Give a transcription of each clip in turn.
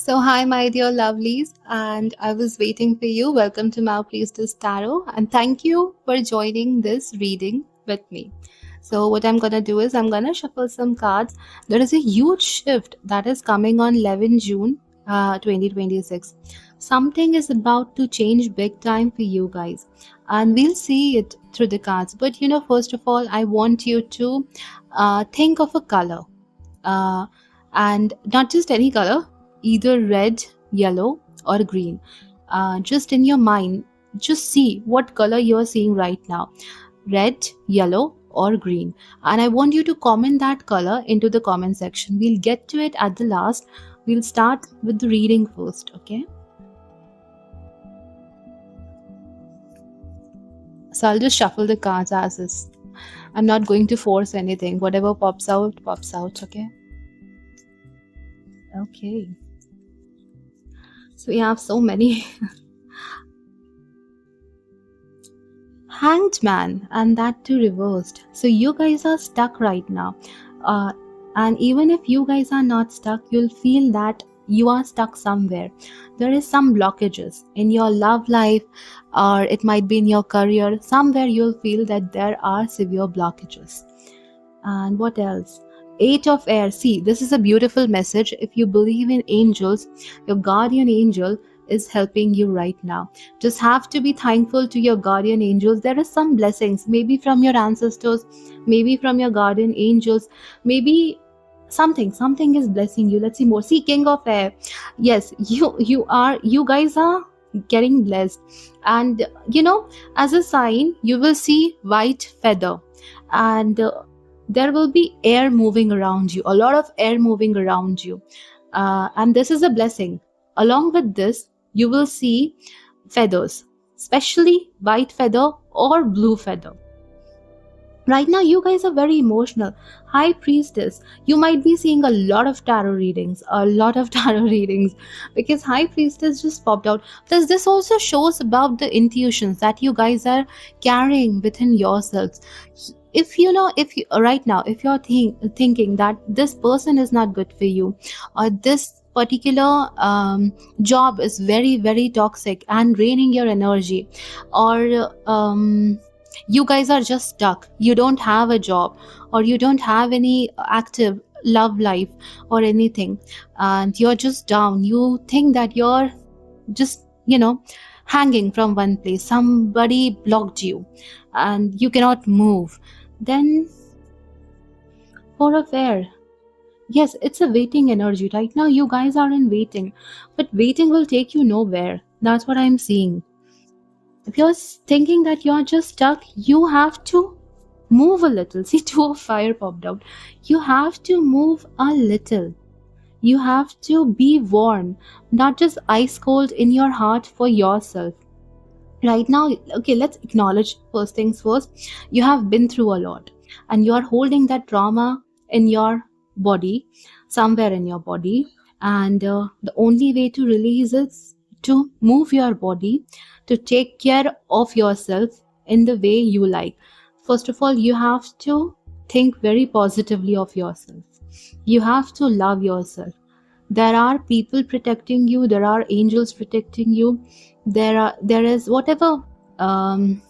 Hi, my dear lovelies, and I was waiting for you. Welcome to Mal Priestess Tarot, and thank you for joining this reading with me. What I'm gonna do is I'm gonna shuffle some cards. There is a huge shift that is coming on 11 June 2026. Something is about to change big time for you guys, and we'll see it through the cards. But first of all, I want you to think of a color, uh, and not just any color, either red, yellow, or green. Just in your mind, just see what color you're seeing right now, red, yellow, or green. And I want you to comment that color into the comment section. We'll get to it at the last. We'll start with the reading first, okay? So I'll just shuffle the cards as is. I'm not going to force anything. Whatever pops out, okay? Okay. So we have so many. Hanged man, and that too reversed. So you guys are stuck right now. Uh, and even if you guys are not stuck, you'll feel that you are stuck somewhere. There is some blockages in your love life, or it might be in your career. Somewhere you'll feel that there are severe blockages. And what else? Eight of air. See, this is a beautiful message. If you believe in angels, your guardian angel is helping you right now. Just have to be thankful to your guardian angels. There are some blessings, maybe from your ancestors, maybe from your guardian angels, maybe something is blessing you. Let's see more. See, king of air. Yes, you guys are getting blessed. And as a sign, you will see white feather. And there will be air moving around you, a lot of air moving around you. And this is a blessing. Along with this, you will see feathers, especially white feather or blue feather. Right now, you guys are very emotional. High Priestess, you might be seeing a lot of tarot readings, because High Priestess just popped out. Plus, this also shows about the intuitions that you guys are carrying within yourselves. If you right now, if you're thinking that this person is not good for you, or this particular job is very, very toxic and draining your energy, or you guys are just stuck, you don't have a job, or you don't have any active love life or anything, and you're just down, you think that you're just hanging from one place, somebody blocked you and you cannot move, then for a fair, yes, it's a waiting energy. Right now you guys are in waiting, but waiting will take you nowhere. That's what I'm seeing. If you're thinking that you're just stuck, you have to move a little. See, two of fire popped out. You have to move a little. You have to be warm, not just ice cold in your heart for yourself. Right now, okay, let's acknowledge first things first. You have been through a lot, and you are holding that trauma in your body, somewhere in your body. And the only way to release is to move your body, to take care of yourself in the way you like. First of all, you have to think very positively of yourself. You have to love yourself. There are people protecting you, there are angels protecting you, there is whatever um,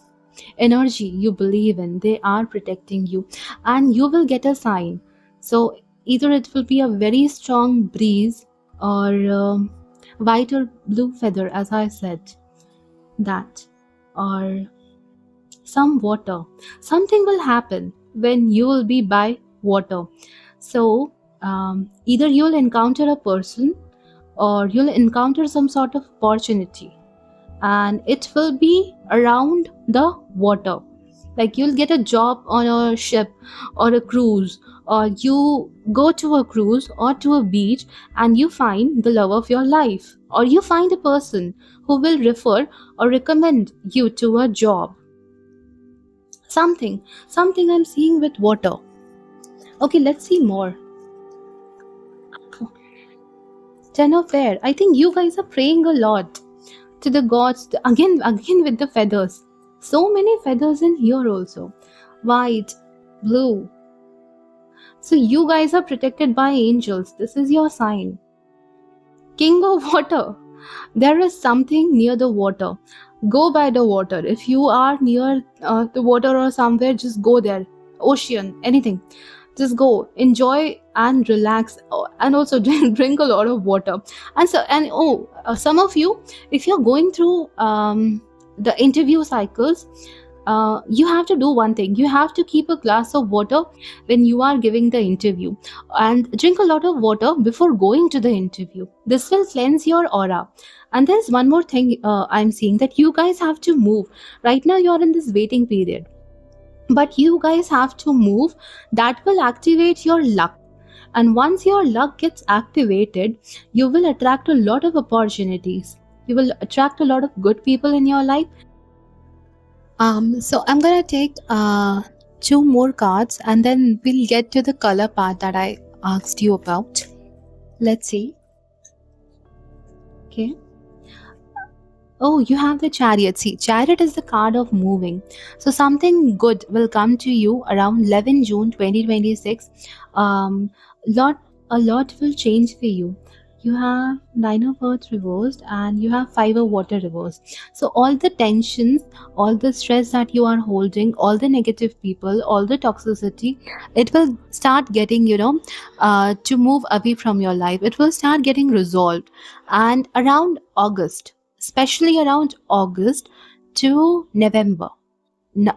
energy you believe in, they are protecting you, and you will get a sign. So either it will be a very strong breeze, or white or blue feather, as I said, that, or some water. Something will happen when you will be by water. So either you'll encounter a person, or you'll encounter some sort of opportunity, and it will be around the water. Like you'll get a job on a ship or a cruise, or you go to a cruise or to a beach and you find the love of your life, or you find a person who will refer or recommend you to a job. Something I'm seeing with water. Okay, let's see more. Ten of air. I think you guys are praying a lot to the gods. Again with the feathers. So many feathers in here also. White, blue. So you guys are protected by angels. This is your sign. King of water. There is something near the water. Go by the water. If you are near the water or somewhere, just go there. Ocean, anything. Just go, enjoy and relax, and also drink a lot of water. Some of you, if you're going through the interview cycles, you have to do one thing. You have to keep a glass of water when you are giving the interview, and drink a lot of water before going to the interview. This will cleanse your aura. And there's one more thing I'm seeing, that you guys have to move. Right now you're in this waiting period, but you guys have to move. That will activate your luck, and once your luck gets activated, you will attract a lot of opportunities. You will attract a lot of good people in your life. So I'm gonna take two more cards, and then we'll get to the color part that I asked you about. Let's see. Okay. Oh, you have the Chariot. See, Chariot is the card of moving. So something good will come to you around 11 June 2026. Lot a lot will change for you. You have Nine of Earth reversed, and you have Five of Water reversed. So all the tensions, all the stress that you are holding, all the negative people, all the toxicity, it will start getting, to move away from your life. It will start getting resolved. And around August, especially around August to November,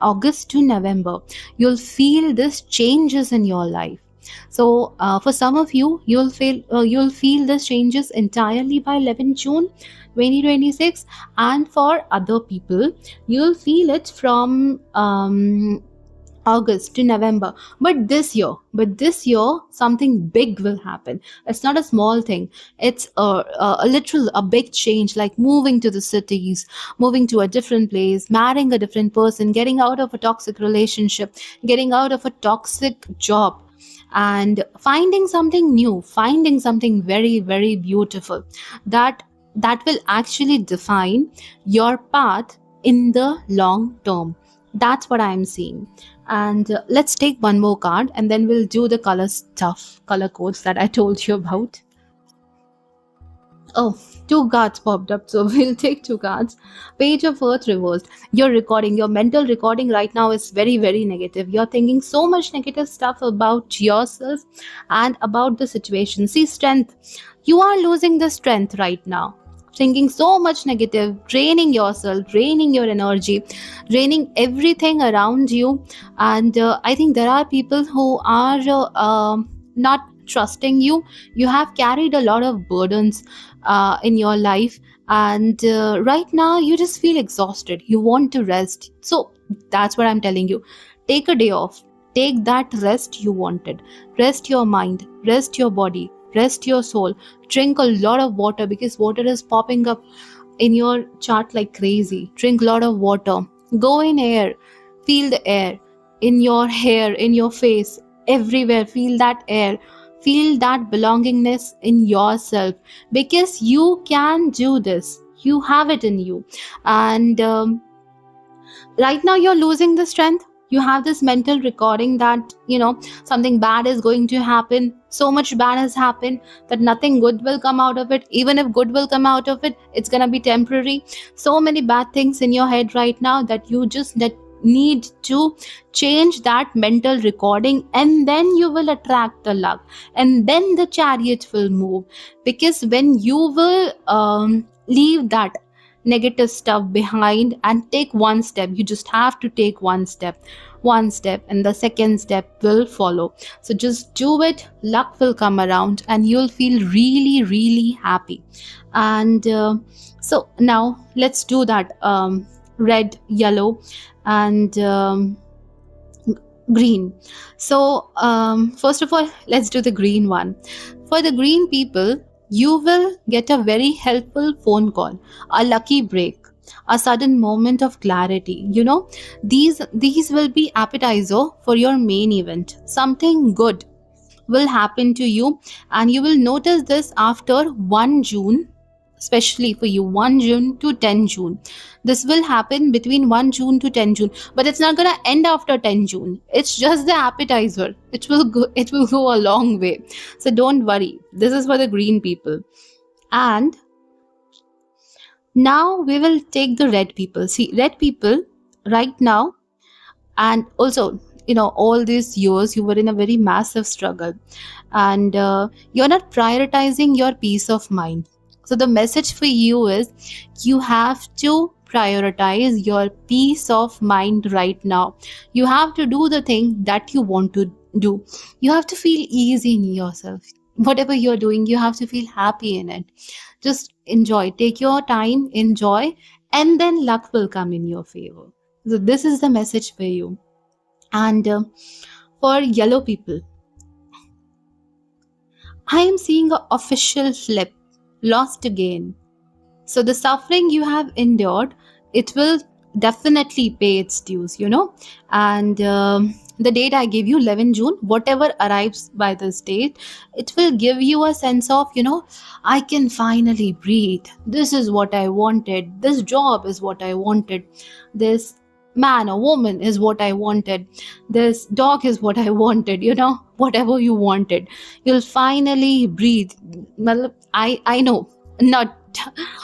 August to November, you'll feel this changes in your life. So for some of you, you'll feel this changes entirely by 11 June 2026, and for other people, you'll feel it from August to November. But this year, something big will happen. It's not a small thing. It's a big change, like moving to the cities, moving to a different place, marrying a different person, getting out of a toxic relationship, getting out of a toxic job, and finding something new, finding something very, very beautiful. That will actually define your path in the long term. That's what I'm seeing. And let's take one more card, and then we'll do the color codes that I told you about. Oh, two cards popped up, so we'll take two cards. Page of Earth reversed. Your mental recording right now is very, very negative. You're thinking so much negative stuff about yourself and about the situation. See, strength. You are losing the strength right now. Thinking so much negative, draining yourself, draining your energy, draining everything around you. And I think there are people who are not trusting you. You have carried a lot of burdens in your life, and right now you just feel exhausted. You want to rest. So that's what I'm telling you. Take a day off. Take that rest you wanted. Rest your mind, rest your body, rest your soul. Drink a lot of water, because water is popping up in your chart like crazy. Drink a lot of water. Go in air. Feel the air in your hair, in your face, everywhere. Feel that air. Feel that belongingness in yourself, because you can do this. You have it in you. And right now you're losing the strength. You have this mental recording that something bad is going to happen. So much bad has happened that nothing good will come out of it. Even if good will come out of it, it's gonna be temporary. So many bad things in your head right now that you just need to change that mental recording, and then you will attract the luck, and then the Chariot will move. Because when you will leave that negative stuff behind and take one step, you just have to take one step, and the second step will follow. So just do it. Luck will come around, and you'll feel really, really happy. And so now let's do that red, yellow, and green. So first of all, let's do the green one. For the green people, you will get a very helpful phone call, a lucky break, a sudden moment of clarity. These will be appetizer for your main event. Something good will happen to you, and you will notice this after 1 June, especially for you, 1 June to 10 June. This will happen between 1 June to 10 June, but it's not going to end after 10 June. It's just the appetizer. It will go a long way. So don't worry. This is for the green people. And now we will take the red people. See, red people right now, and also, all these years you were in a very massive struggle, and you're not prioritizing your peace of mind. So the message for you is, you have to prioritize your peace of mind right now. You have to do the thing that you want to do. You have to feel easy in yourself. Whatever you're doing, you have to feel happy in it. Just enjoy, take your time, enjoy, and then luck will come in your favor. So this is the message for you. And for yellow people, I am seeing a official flip, lost again. So the suffering you have endured, it will definitely pay its dues. And the date I give you, 11 June, whatever arrives by this date, it will give you a sense of, I can finally breathe. This is what I wanted. This job is what I wanted. This man or woman is what I wanted. This dog is what I wanted. Whatever you wanted, you'll finally breathe. Well, I know, not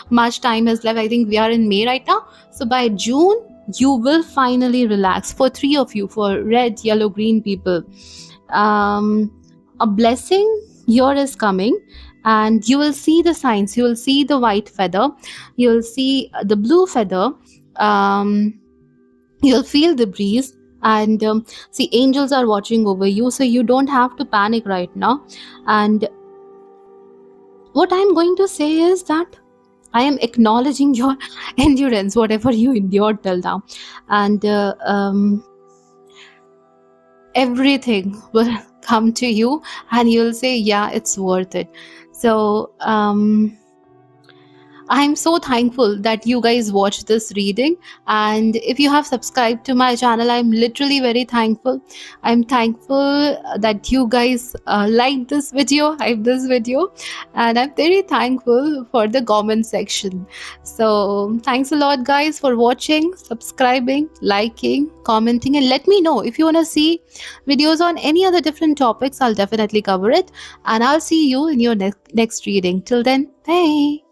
much time is left. I think we are in May right now. So by June, you will finally relax. For three of you, for red, yellow, green people, um, a blessing here is coming, and you will see the signs. You will see the white feather. You will see the blue feather. You'll feel the breeze. And see, angels are watching over you, so you don't have to panic right now. And what I'm going to say is that I am acknowledging your endurance, whatever you endured till now, and everything will come to you, and you'll say, "Yeah, it's worth it." So, I'm so thankful that you guys watched this reading. And if you have subscribed to my channel, I'm literally very thankful. I'm thankful that you guys liked this video, hyped this video, and I'm very thankful for the comment section. So, thanks a lot, guys, for watching, subscribing, liking, commenting, and let me know if you want to see videos on any other different topics. I'll definitely cover it, and I'll see you in your next reading. Till then, bye.